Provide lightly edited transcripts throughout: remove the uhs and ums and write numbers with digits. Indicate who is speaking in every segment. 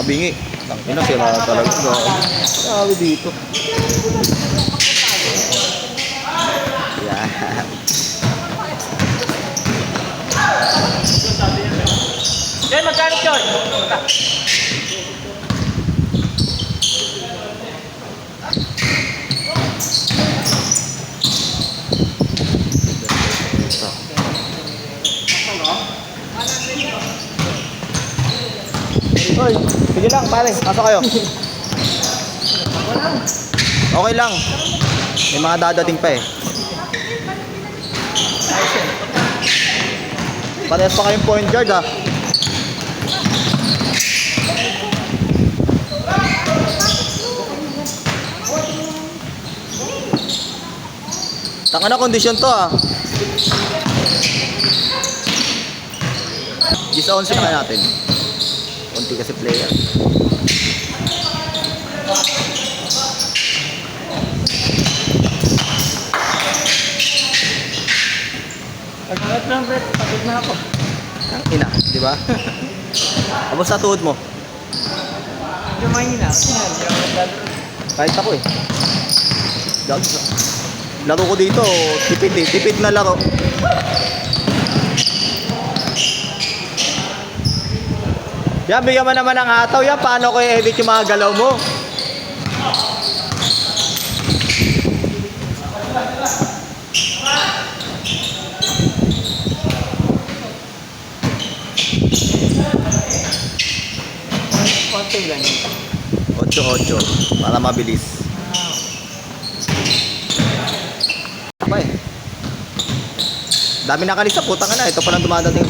Speaker 1: nakabingi. Tangina, sira talaga. Sabi dito. Yan.
Speaker 2: Okay, magkano yun?
Speaker 1: Hoy, sige lang pare, pasok kayo. Okay lang. May mga dadating pa eh. Parehas pa kayong point guard ah. Taka na kondisyon to ah. 10-11 na kaya natin. Kunti kasi player.
Speaker 2: Pag-alat lang, Brett. Pagod na ako.
Speaker 1: Ang ina, di ba? Tapos sa tuhod mo.
Speaker 2: Medyo mahina. Kasi hindi ako naglalaro.
Speaker 1: Kahit ako eh. Laro ko dito, tipid eh. Tipid na laro. Yan, bigyan mo naman ng hataw yan. Paano ko i-edit yung mga galaw mo?
Speaker 2: Konti lang yun.
Speaker 1: 8-8 para mabilis. Apa eh. Dami nakalista, putang na. Ito pa lang dumadating.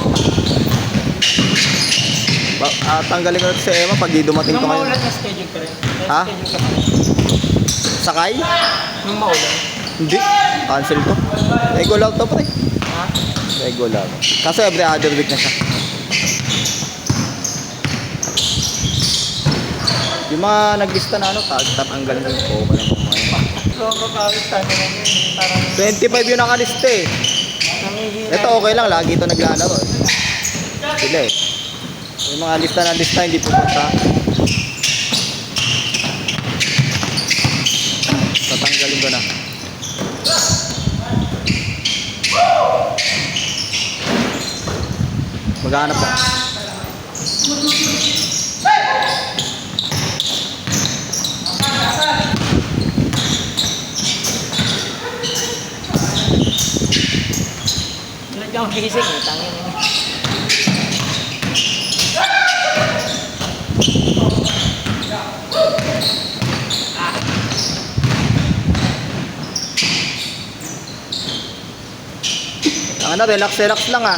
Speaker 1: Tanggalin ko na si Emma pag di dumating to
Speaker 2: Nung
Speaker 1: kayo.
Speaker 2: maulan na schedule ka rin.
Speaker 1: Ha?
Speaker 2: Schedule ka.
Speaker 1: Sakay?
Speaker 2: Nung maulan.
Speaker 1: Hindi. Cancel to. Ego lang to pre.
Speaker 2: Ha?
Speaker 1: Ego lang. Kaso every other week na siya. Yung mga naglista na ano, tatanggalin yung po ka ng mga.
Speaker 2: So, kakawit tayo naman yun. Parang
Speaker 1: 25 yung nakalista eh.
Speaker 2: nangihina.
Speaker 1: Ito okay lang, lagi ito naglalaro eh. Sila eh. Yung mga lista na lista hindi pupunta. Tatanggalin ko na. Maghanap pa.
Speaker 2: Ulit yung gising eh. Tangin na.
Speaker 1: Ano, relax lang ah.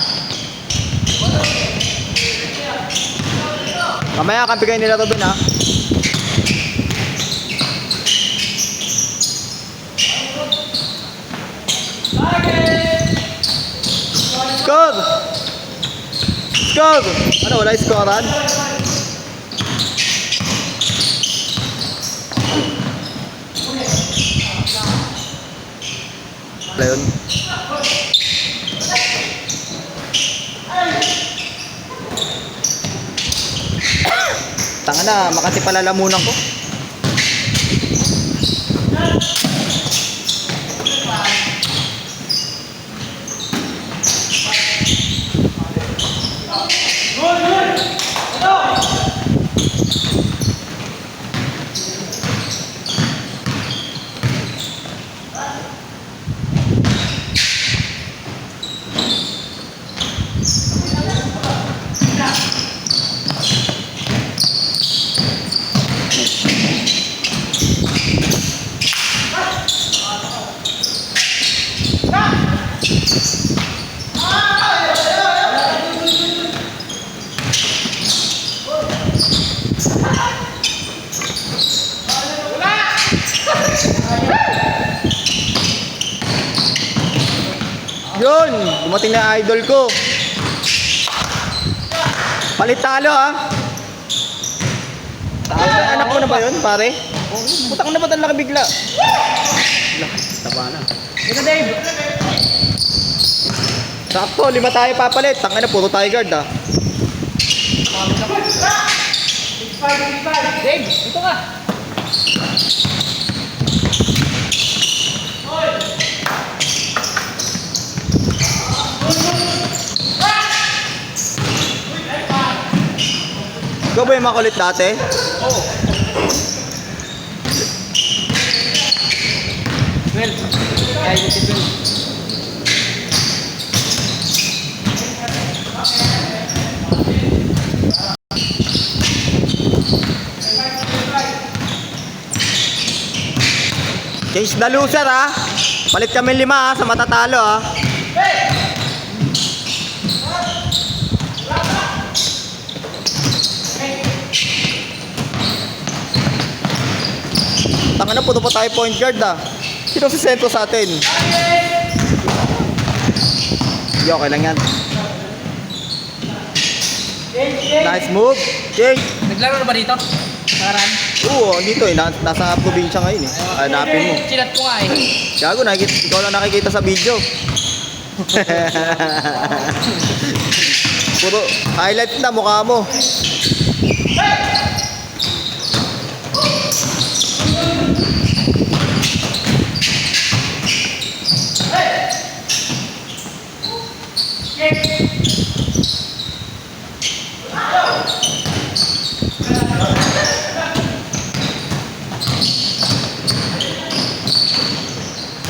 Speaker 1: Mamaya kampi kayo nila to dun ah. Score! Score! Ano, wala yung scorean? Wala yun. Tanga na, makati palalamunan ko. Yun, dumating na idol ko. Palit talo ah. Anak ko na ba yun, pare? Putang na ba't ang laki bigla? Taba na.
Speaker 2: Ito, Dave.
Speaker 1: Sakto, 5 tayo papalit. Tangina na, puro Tiger ah.
Speaker 2: Dave, ito ka.
Speaker 1: Ikaw ba yung makulit dati?
Speaker 2: Oo. 12. Kaya yung 12.
Speaker 1: Change the loser ha. Palit kami 5 ha sa matatalo ha. Tanga na, puto pa tayo point guard ah. Sino si sentro sa atin? Hindi, okay lang yan. Nice move. Change.
Speaker 2: Naglaro na ba dito? Nakaraan?
Speaker 1: Oo, dito eh. Nasa probinsya ngayon eh. Hanapin mo.
Speaker 2: Sinat ko nga eh.
Speaker 1: Gago, ikaw lang nakikita sa video. Puro highlight na mukha mo.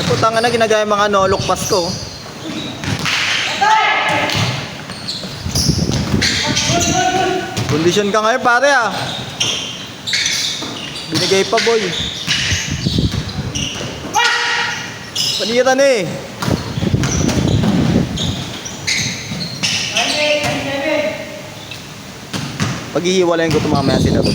Speaker 1: Putang na ginagaya mga nolok pasko. Kondisyon ka ngayon pare ah. Binigay pa boy. Paniran eh. Paghihiwalayin ko ito mamaya sila to.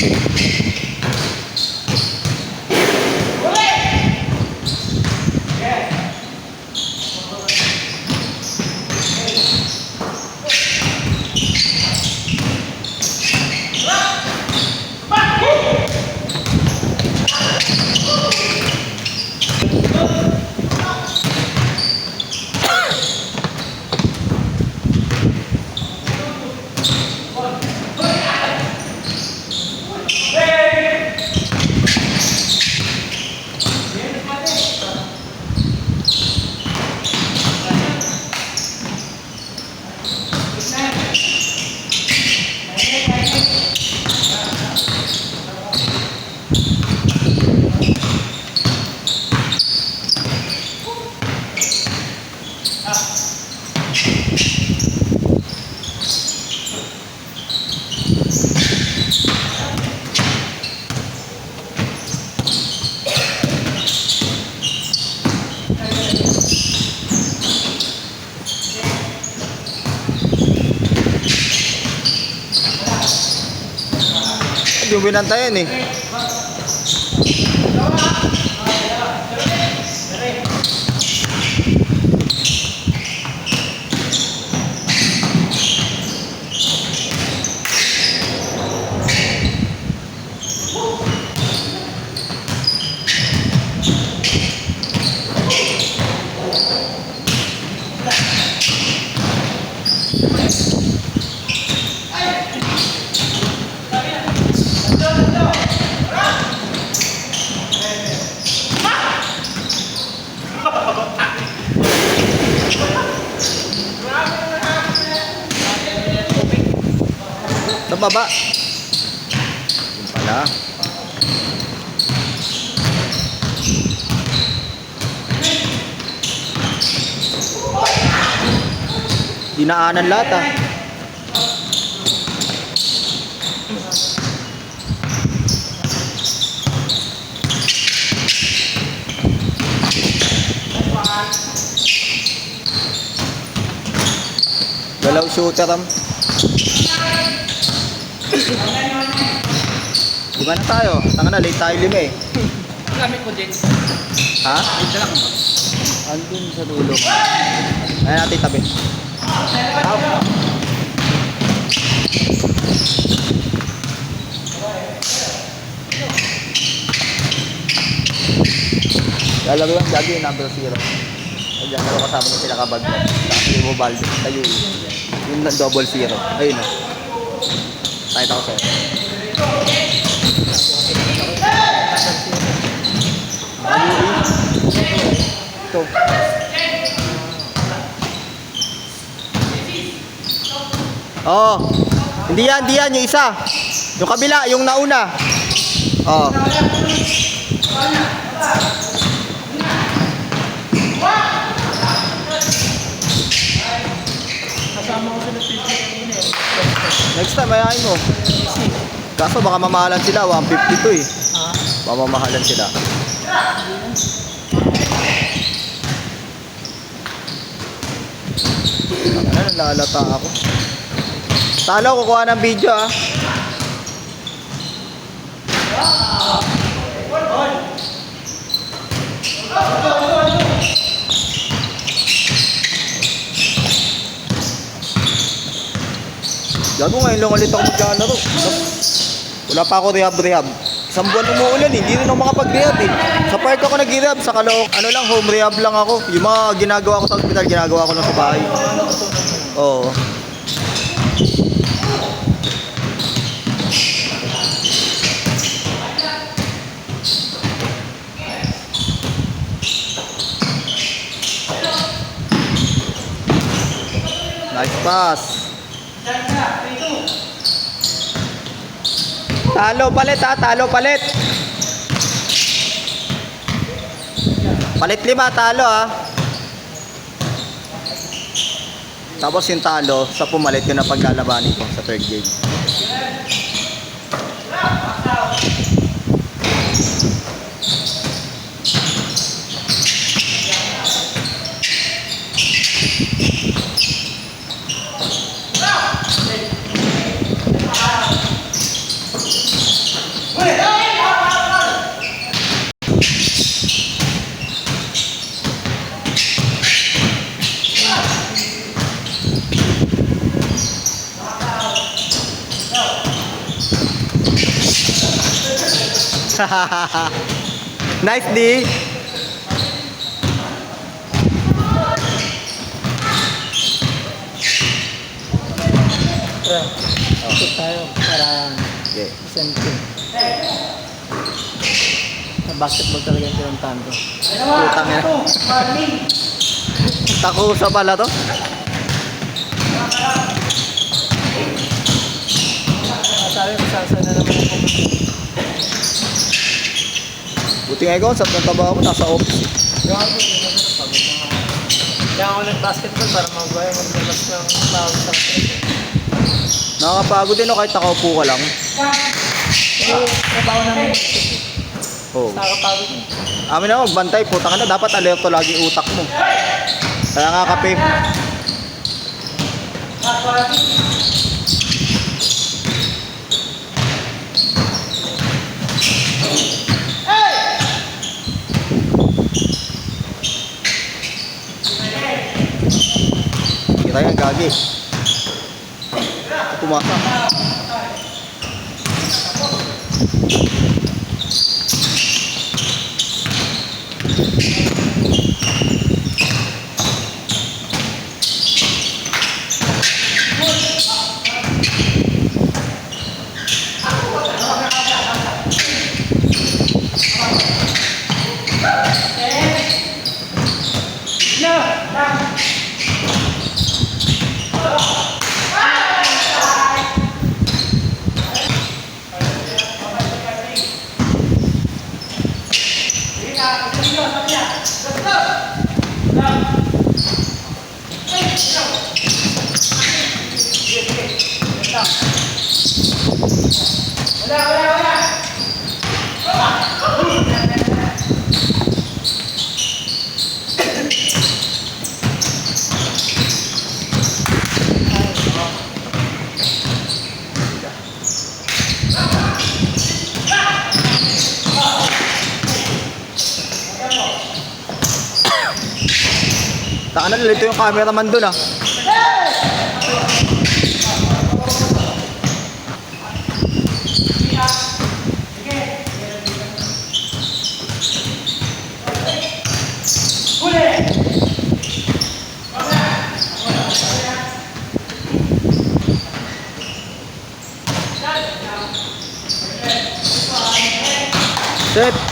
Speaker 1: Yung binantayan eh. Sa baba. Yun pala. Dinaanan lahat ah. Galaw shooter am. Diba na tayo? Tanga na, late tayo 5 eh.
Speaker 2: Ang gamit ko din.
Speaker 1: Ha?
Speaker 2: Ito lang.
Speaker 1: Andun sa dulo. Ayan natin tabi. Out. Lalaro lang gagi yung number 0. Ayan, pero kasama na sila kabag. Tapos yung Mobaldo. Tayo yung double 0. Ayun o. Kahit ako sa'yo. dito. Oh. Hindi yan, yung isa. Yung kabila, yung nauna. Oh.
Speaker 2: Kasama ko sa nag-50 kanina eh.
Speaker 1: Next time, ayahin mo. Kaso baka mamahalan sila, 150 to eh.
Speaker 2: Ha?
Speaker 1: Mamamahalan sila. Ano, nalalata ako. Talo, kukuha ng video ah. Gago, ngayon lang ulit ako maglalaro. Wala pa ako rehab. Isang buwan umuulan, hindi rin ako makapag-rehab eh. Sa park ako nag-rehab, sa Calooc. Ano lang, home rehab lang ako. Yung mga ginagawa ko sa hospital, ginagawa ko lang sa bahay. Oo. Nice pass. Talo palit ha, talo palit. Palit 5, talo ha. Tapos yung talo, sa pumalit yun na paglalabanin ko sa third game. Nice D.
Speaker 2: Tara, ikot tayo para
Speaker 1: Okay.
Speaker 2: send ko. Sa basketball talaga yung pinuntahan ko.
Speaker 1: Putang ina. Takusa pala to.
Speaker 2: Sabi ko, sasana naman ako pumunta.
Speaker 1: Buti nga ikaw, sa taba ako, nasa office.
Speaker 2: Grabe, hindi naman pagod na nga. Kaya ako nag-basketball para maglabas ng tawag sa akin.
Speaker 1: Nakakapagod din no, kahit nakaupo ka lang.
Speaker 2: Eh, trabaho namin.
Speaker 1: Oh.
Speaker 2: Nakakapagod na.
Speaker 1: Amin na magbantay, putang ina, dapat alerto lagi utak mo. Kaya nga kape. Kita yan, gagi. Pumasa. Taka na, nalito yung cameraman dun ah. Set.